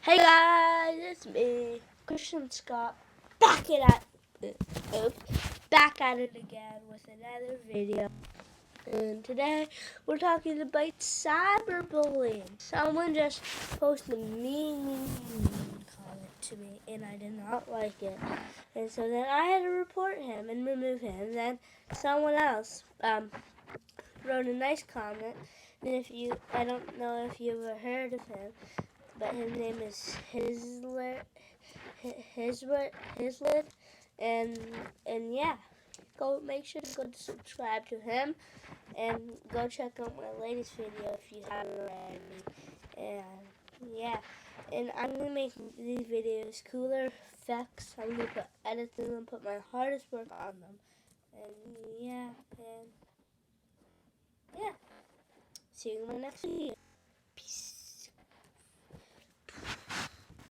Hey guys, it's me, Christian Scott, back at it again with another video. And today we're talking about cyberbullying. Someone just posted a mean comment to me, and I did not like it. And so then I had to report him and remove him. Then someone else wrote a nice comment. And I don't know if you've ever heard of him, but his name is Hislid, and yeah, make sure to go subscribe to him, and go check out my latest video if you haven't already. And yeah, and I'm gonna make these videos cooler effects. I'm gonna edit them and put my hardest work on them. And yeah, see you in my next video.